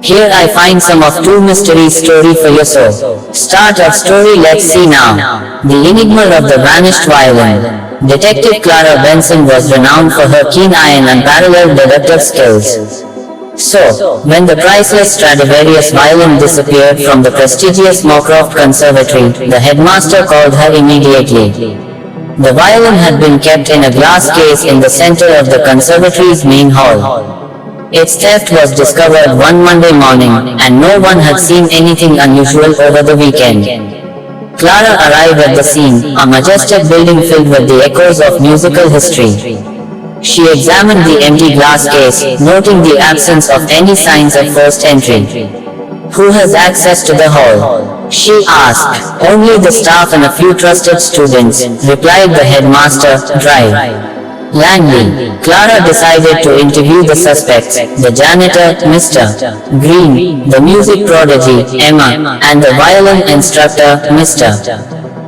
Here I find some of Two Mysteries story for your soul. Start of story, let's see now. The Enigma of the Vanished Violin. Detective Clara Benson was renowned for her keen eye and unparalleled deductive skills. So, when the priceless Stradivarius violin disappeared from the prestigious Moorcroft Conservatory, the headmaster called her immediately. The violin had been kept in a glass case in the center of the conservatory's main hall. Its theft was discovered one Monday morning, and no one had seen anything unusual over the weekend. Clara arrived at the scene, a majestic building filled with the echoes of musical history. She examined the empty glass case, noting the absence of any signs of forced entry. "Who has access to the hall?" she asked. "Only the staff and a few trusted students," replied the headmaster, dry. Langley. Clara decided to interview the suspects, the janitor, Mr. Green, the music prodigy, Emma, and the violin instructor, Mr.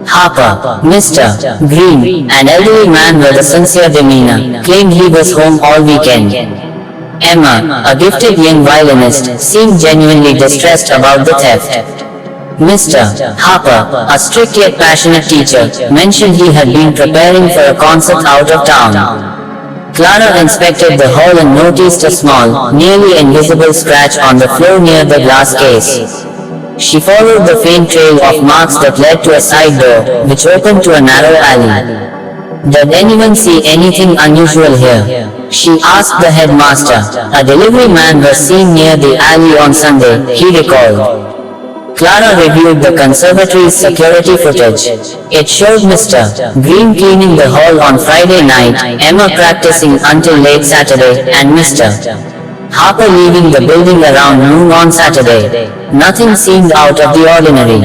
Harper. Mr. Green, an elderly man with a sincere demeanor, claimed he was home all weekend. Emma, a gifted young violinist, seemed genuinely distressed about the theft. Mr. Harper, a strict yet passionate teacher, mentioned he had been preparing for a concert out of town. Clara inspected the hall and noticed a small, nearly invisible scratch on the floor near the glass case. She followed the faint trail of marks that led to a side door, which opened to a narrow alley. "Did anyone see anything unusual here?" she asked the headmaster. "A delivery man was seen near the alley on Sunday," he recalled. Clara reviewed the conservatory's security footage. It showed Mr. Green cleaning the hall on Friday night, Emma practicing until late Saturday, and Mr. Harper leaving the building around noon on Saturday. Nothing seemed out of the ordinary.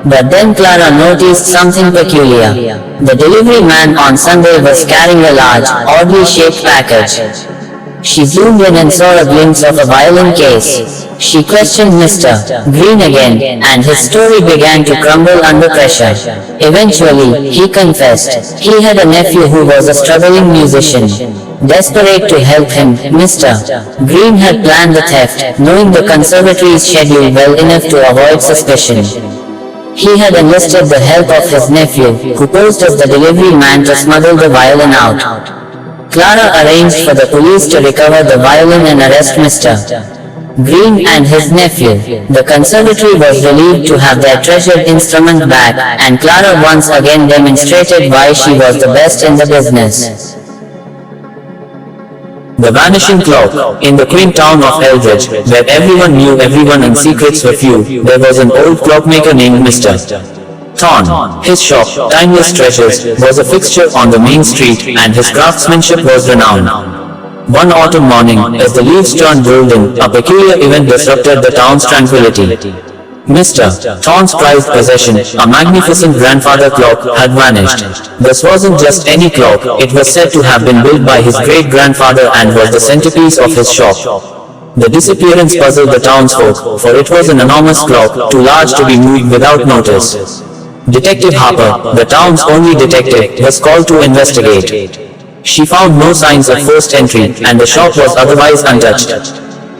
But then Clara noticed something peculiar. The delivery man on Sunday was carrying a large, oddly shaped package. She zoomed in and saw a glimpse of a violin case. She questioned Mr. Green again, and his story began to crumble under pressure. Eventually, he confessed. He had a nephew who was a struggling musician. Desperate to help him, Mr. Green had planned the theft, knowing the conservatory's schedule well enough to avoid suspicion. He had enlisted the help of his nephew, who posed as the delivery man to smuggle the violin out. Clara arranged for the police to recover the violin and arrest Mr. Green and his nephew. The conservatory was relieved to have their treasured instrument back, and Clara once again demonstrated why she was the best in the business. The Vanishing Clock. In the quaint town of Eldridge, where everyone knew everyone and secrets were few, there was an old clockmaker named Mr. Thorn. His shop, Timeless Treasures, was a fixture on the main street, and his craftsmanship was renowned. One autumn morning, as the leaves turned golden, a peculiar event disrupted the town's tranquility. Mr. Thorn's prized possession, a magnificent grandfather clock, had vanished. This wasn't just any clock, it was said to have been built by his great-grandfather and was the centerpiece of his shop. The disappearance puzzled the townsfolk, for it was an enormous clock, too large to be moved without notice. Detective Harper, the town's only detective, was called to investigate. She found no signs of forced entry, and the shop was otherwise untouched.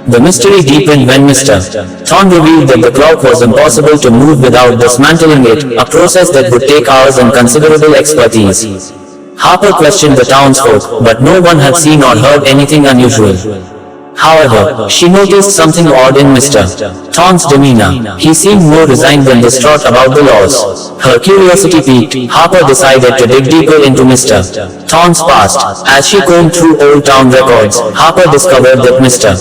The mystery deepened when Mr. Thorn revealed that the clock was impossible to move without dismantling it, a process that would take hours and considerable expertise. Harper questioned the townsfolk, but no one had seen or heard anything unusual. However, she noticed something odd in Mr. Thorn's demeanor. He seemed more resigned than distraught about the loss. Her curiosity piqued, Harper decided to dig deeper into Mr. Thorn's past. As she combed through old town records, Harper discovered that Mr.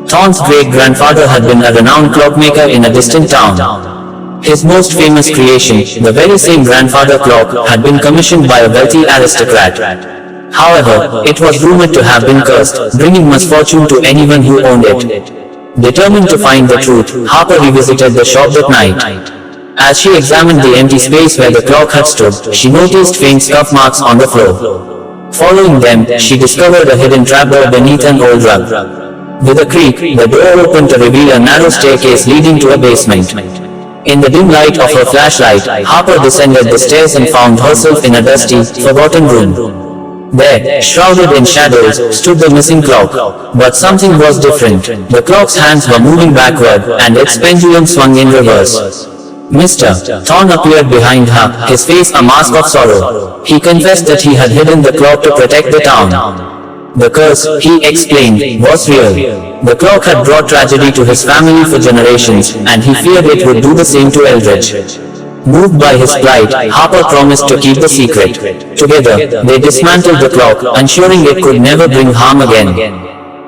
Thorn's great-grandfather had been a renowned clockmaker in a distant town. His most famous creation, the very same grandfather clock, had been commissioned by a wealthy aristocrat. However, it was rumored to have been cursed, bringing misfortune to anyone who owned it. Determined to find the truth, Harper revisited the shop that night. As she examined the empty space where the clock had stood, she noticed faint scuff marks on the floor. Following them, she discovered a hidden trapdoor beneath an old rug. With a creak, the door opened to reveal a narrow staircase leading to a basement. In the dim light of her flashlight, Harper descended the stairs and found herself in a dusty, forgotten room. There, shrouded in shadows, stood the missing clock. But something was different. The clock's hands were moving backward, and its pendulum swung in reverse. Mr. Thorn appeared behind her, his face a mask of sorrow. He confessed that he had hidden the clock to protect the town. The curse, he explained, was real. The clock had brought tragedy to his family for generations, and he feared it would do the same to Eldridge. Moved by his plight, Harper promised to keep the secret. Together, they dismantled the clock, ensuring it could never bring harm again.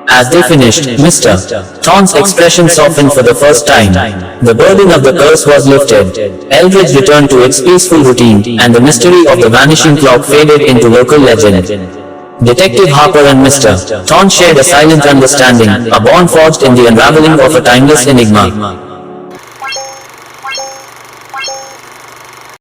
As they finished, Mr. Thorn's expression softened for the first time. The burden of the curse was lifted. Eldridge returned to its peaceful routine, and the mystery of the vanishing clock faded into local legend. Detective Harper and Mr. Thorn shared a silent understanding, a bond forged in the unraveling of a timeless enigma.